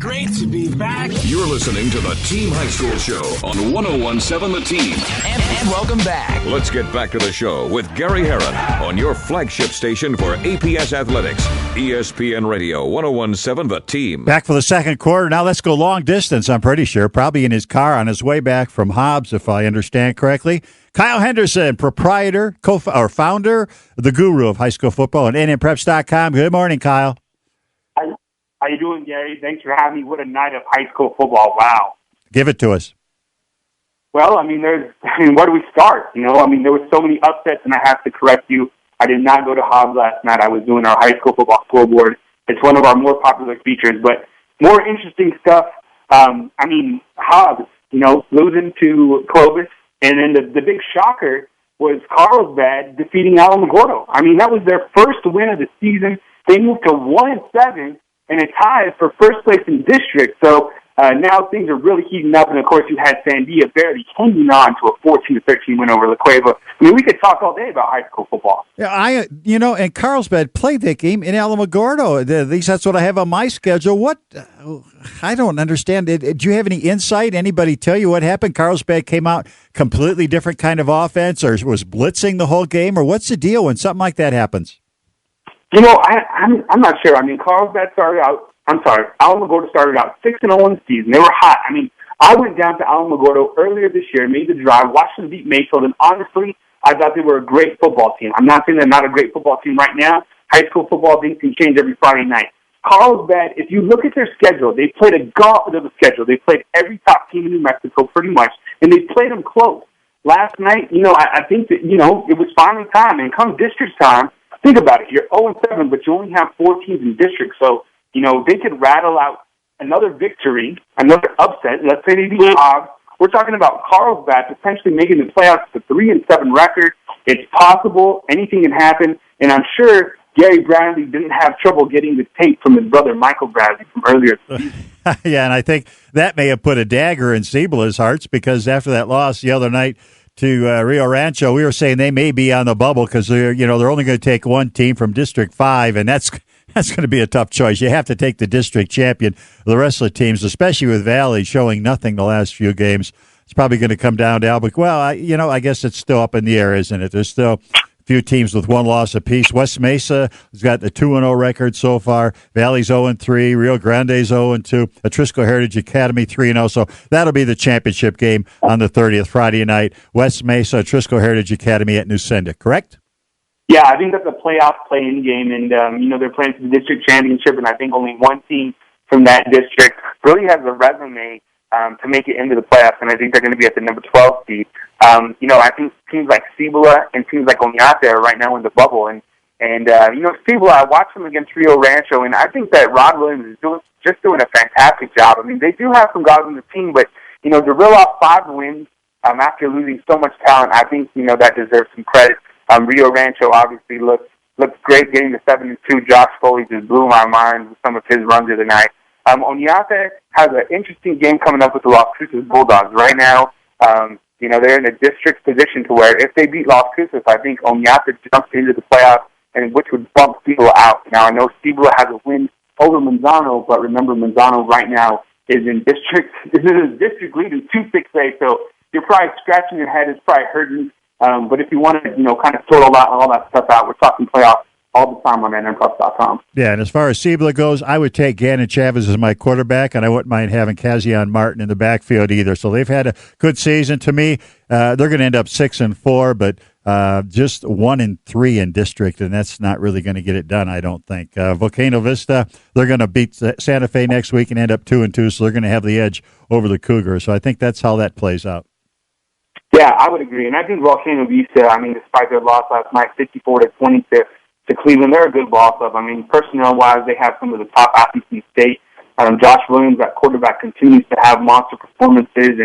great to be back. You're listening to the Team High School Show on 101.7 The Team. And welcome back. Let's get back to the show with Gary Herron on your flagship station for APS Athletics, ESPN Radio 101.7 The Team. Back for the second quarter. Now let's go long distance, I'm pretty sure. Probably in his car on his way back from Hobbs, if I understand correctly. Kyle Henderson, proprietor, founder, the guru of high school football and NMPreps.com. Good morning, Kyle. How you doing, Gary? Thanks for having me. What a night of high school football. Wow. Give it to us. Well, where do we start? There were so many upsets, and I have to correct you. I did not go to Hobbs last night. I was doing our high school football scoreboard. It's one of our more popular features, but more interesting stuff. Hobbs, losing to Clovis, and then the big shocker was Carlsbad defeating Alamogordo. That was their first win of the season. They moved to 1-7. And a tie for first place in district. So now things are really heating up. And, of course, you had Sandia barely hanging on to a 14-13 win over La Cueva. We could talk all day about high school football. Yeah, and Carlsbad played that game in Alamogordo. At least that's what I have on my schedule. What? I don't understand. Do you have any insight? Anybody tell you what happened? Carlsbad came out completely different kind of offense or was blitzing the whole game? Or what's the deal when something like that happens? I'm not sure. Carlsbad Alamogordo started out 6-0 in the season. They were hot. I went down to Alamogordo earlier this year, made the drive, watched them beat Mayfield, and honestly, I thought they were a great football team. I'm not saying they're not a great football team right now. High school football, things can change every Friday night. Carlsbad, if you look at their schedule, they played a gauntlet of a schedule. They played every top team in New Mexico pretty much, and they played them close. Last night, I think that, it was finally time, and come district time, think about it. You're 0-7, but you only have 4 teams in district. So, they could rattle out another victory, another upset. Let's say they beat Hobbs. We're talking about Carlsbad potentially making the playoffs with a 3-7 record. It's possible. Anything can happen. And I'm sure Gary Bradley didn't have trouble getting the tape from his brother, Michael Bradley, from earlier. Yeah, and I think that may have put a dagger in Cibola's hearts because after that loss the other night to Rio Rancho, we were saying they may be on the bubble because they're only going to take one team from District 5, and that's going to be a tough choice. You have to take the district champion. The rest of the teams, especially with Valley showing nothing the last few games, it's probably going to come down to Albuquerque. Well, I guess it's still up in the air, isn't it? There's still a few teams with one loss apiece. West Mesa has got the 2-0 record so far. Valley's 0-3. Rio Grande's 0-2. Atrisco Heritage Academy 3-0. So that'll be the championship game on the 30th, Friday night. West Mesa, Atrisco Heritage Academy at New Senda, correct? Yeah, I think that's a playoff play-in game, and, they're playing for the district championship, and I think only one team from that district really has a resume to make it into the playoffs, and I think they're going to be at the number 12 seed. I think teams like Cibola and teams like Oñate are right now in the bubble, and Cibola, I watched them against Rio Rancho, and I think that Rod Williams is doing a fantastic job. They do have some guys on the team, but, to reel off 5 wins after losing so much talent, I think, that deserves some credit. Rio Rancho obviously looks great getting to 7-2. Josh Foley just blew my mind with some of his runs of the night. Oñate has an interesting game coming up with the Las Cruces Bulldogs. Right now, they're in a district position to where if they beat Las Cruces, I think Oñate jumps into the playoffs, and which would bump Cibola out. Now, I know Cibola has a win over Manzano, but remember, Manzano right now is in district lead in 2-6A, so you're probably scratching your head. It's probably hurting. But if you want to, kind of sort all that stuff out, we're talking playoffs all the time on NMPreps.com. Yeah, and as far as Cibola goes, I would take Gannon Chavez as my quarterback, and I wouldn't mind having Kazian Martin in the backfield either. So they've had a good season. To me, they're going to end up 6-4, but just 1-3 in district, and that's not really going to get it done, I don't think. Volcano Vista, they're going to beat Santa Fe next week and end up 2-2, so they're going to have the edge over the Cougars. So I think that's how that plays out. Yeah, I would agree. And I think Volcano Vista, despite their loss last night, 54-20 to Cleveland, they're a good ball club. Personnel-wise, they have some of the top athletes in the state. Josh Williams, that quarterback, continues to have monster performances,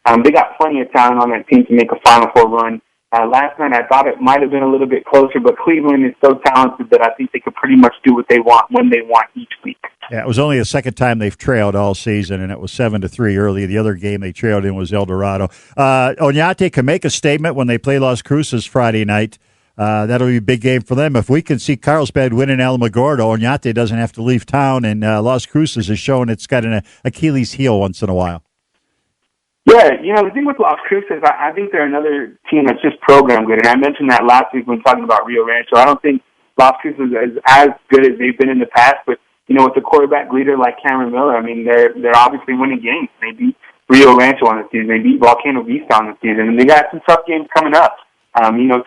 and they got plenty of talent on that team to make a Final Four run. Last night, I thought it might have been a little bit closer, but Cleveland is so talented that I think they could pretty much do what they want when they want each week. Yeah, it was only the second time they've trailed all season, and it was 7-3 early. The other game they trailed in was El Dorado. Oñate can make a statement when they play Las Cruces Friday night. That'll be a big game for them. If we can see Carlsbad win in Alamogordo, Oñate doesn't have to leave town, and Las Cruces has shown it's got an Achilles heel once in a while. Yeah, the thing with Las Cruces, I think they're another team that's just program good. And I mentioned that last week when talking about Rio Rancho. I don't think Las Cruces is as good as they've been in the past, but with a quarterback leader like Cameron Miller, I mean, they're obviously winning games. They beat Rio Rancho on the season. They beat Volcano Vista on the season, and they got some tough games coming up.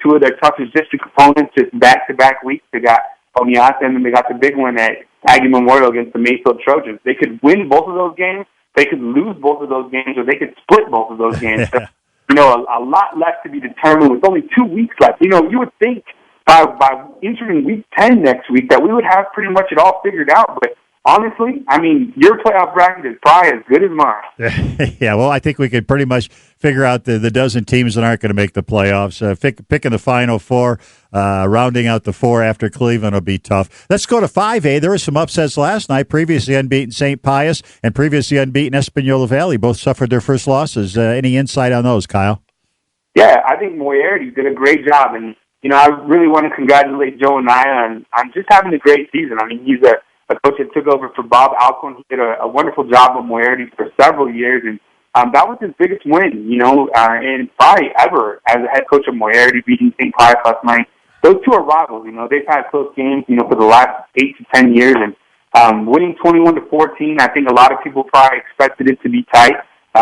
Two of their toughest district opponents just back-to-back weeks. They got Oñate, and then they got the big one at Aggie Memorial against the Mayfield Trojans. They could win both of those games, they could lose both of those games, or they could split both of those games. So, a lot left to be determined with only 2 weeks left. You would think by entering week 10 next week that we would have pretty much it all figured out, but honestly, I mean, your playoff bracket is probably as good as mine. Yeah, well, I think we could pretty much figure out the dozen teams that aren't going to make the playoffs. Picking the Final Four, rounding out the four after Cleveland will be tough. Let's go to 5A. There were some upsets last night. Previously unbeaten St. Pius and previously unbeaten Espanola Valley both suffered their first losses. Any insight on those, Kyle? Yeah, I think Moriarty did a great job, and I really want to congratulate Joe Anaya on just having a great season. I mean, he's a coach that took over for Bob Alcorn. He did a wonderful job with Moriarty for several years, and that was his biggest win, and probably ever as a head coach of Moriarty, beating St. Pius last night. Those two are rivals. They've had close games, for the last 8 to 10 years, and winning 21-14. I think a lot of people probably expected it to be tight.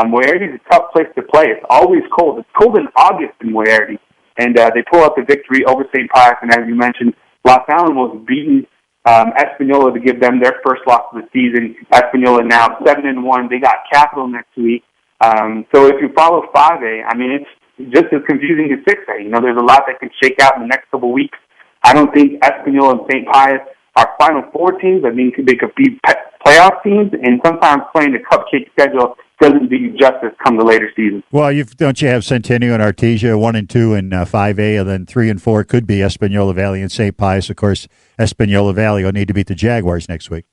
Moriarty is a tough place to play. It's always cold. It's cold in August in Moriarty. And they pull out the victory over St. Pius, and as you mentioned, Los Alamos beating Espanola to give them their first loss of the season. Espanola now 7-1. They got Capital next week. So if you follow 5A, I mean, it's just as confusing as 6A. There's a lot that can shake out in the next couple of weeks. I don't think Espanola and St. Pius are Final Four teams. I mean, they could be playoff teams, and sometimes playing the cupcake schedule doesn't do you justice come the later season. Well, don't you have Centennial and Artesia 1 and 2 in 5A, and then 3 and 4 could be Espanola Valley and St. Pius. Of course, Espanola Valley will need to beat the Jaguars next week.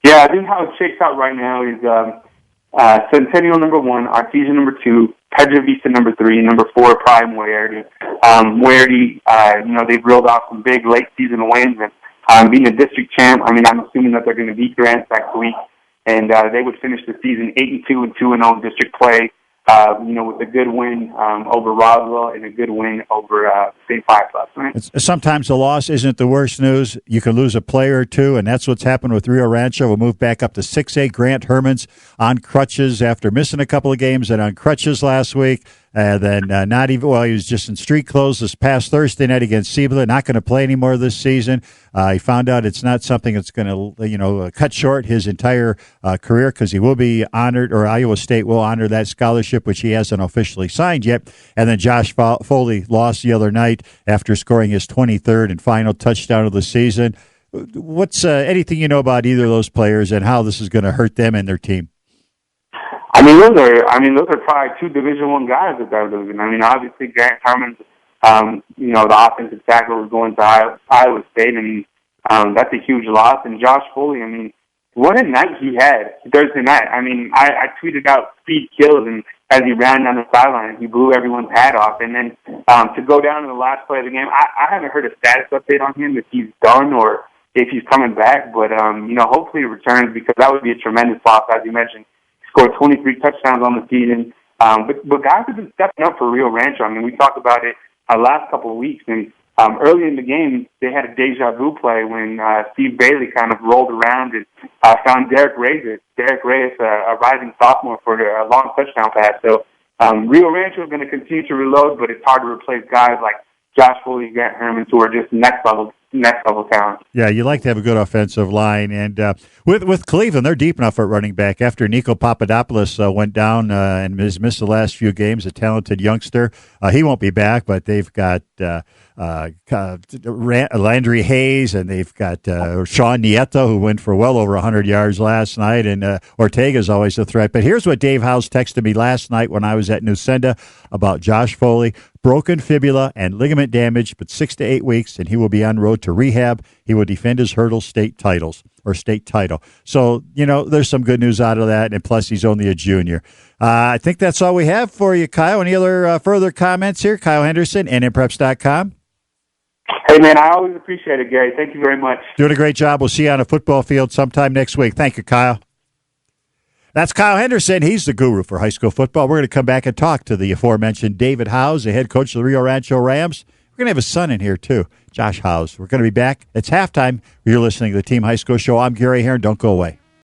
Yeah, I think how it shakes out right now is Centennial number 1, Artesia number 2, Pedro Vista number 3, and number 4 probably Moriarty. Moriarty, they've reeled off some big late season wins, and being a district champ, I mean, I'm assuming that they're going to beat Grants next week. And they would finish the season 8-2 and 2-0 district play, with a good win over Roswell and a good win over St. Pius last night. Sometimes the loss isn't the worst news. You can lose a player or two, and that's what's happened with Rio Rancho. We'll move back up to 6A. Grant Hermans on crutches after missing a couple of games and on crutches last week. Then he was just in street clothes this past Thursday night against Cibola, not going to play anymore this season. He found out it's not something that's going to, cut short his entire career because he will be honored, or Iowa State will honor that scholarship, which he hasn't officially signed yet. And then Josh Foley lost the other night after scoring his 23rd and final touchdown of the season. What's anything you know about either of those players and how this is going to hurt them and their team? I mean, those are probably two Division I guys that they're losing. I mean, obviously, Grant Hermans, the offensive tackle was going to Iowa State, and that's a huge loss. And Josh Foley, I mean, what a night he had Thursday night. I mean, I tweeted out speed kills, and as he ran down the sideline, he blew everyone's hat off. And then to go down to the last play of the game, I haven't heard a status update on him if he's done or if he's coming back. But, hopefully he returns because that would be a tremendous loss, as you mentioned. Scored 23 touchdowns on the season. But guys have been stepping up for Rio Rancho. I mean, we talked about it last couple of weeks. And early in the game, they had a deja vu play when Steve Bailey kind of rolled around and found Derek Reyes. Derek Reyes, a rising sophomore, for a long touchdown pass. So Rio Rancho is going to continue to reload, but it's hard to replace guys like Josh Foley, Grant Hermans, who are just next level talent. Yeah, you like to have a good offensive line, and with Cleveland, they're deep enough at running back. After Nico Papadopoulos went down and has missed the last few games, a talented youngster, he won't be back. But they've got Landry Hayes, and they've got Sean Nieto, who went for well over 100 yards last night, and Ortega's always a threat. But here's what Dave House texted me last night when I was at Newsenda about Josh Foley. Broken fibula and ligament damage, but 6 to 8 weeks, and he will be on road to rehab. He will defend his hurdle state title. So, there's some good news out of that, and plus he's only a junior. I think that's all we have for you, Kyle. Any other further comments here? Kyle Henderson, NMPreps.com. Hey, man, I always appreciate it, Gary. Thank you very much. Doing a great job. We'll see you on a football field sometime next week. Thank you, Kyle. That's Kyle Henderson. He's the guru for high school football. We're going to come back and talk to the aforementioned David Howes, the head coach of the Rio Rancho Rams. We're going to have his son in here, too, Josh Howes. We're going to be back. It's halftime. You're listening to the Team High School Show. I'm Gary Herron. Don't go away.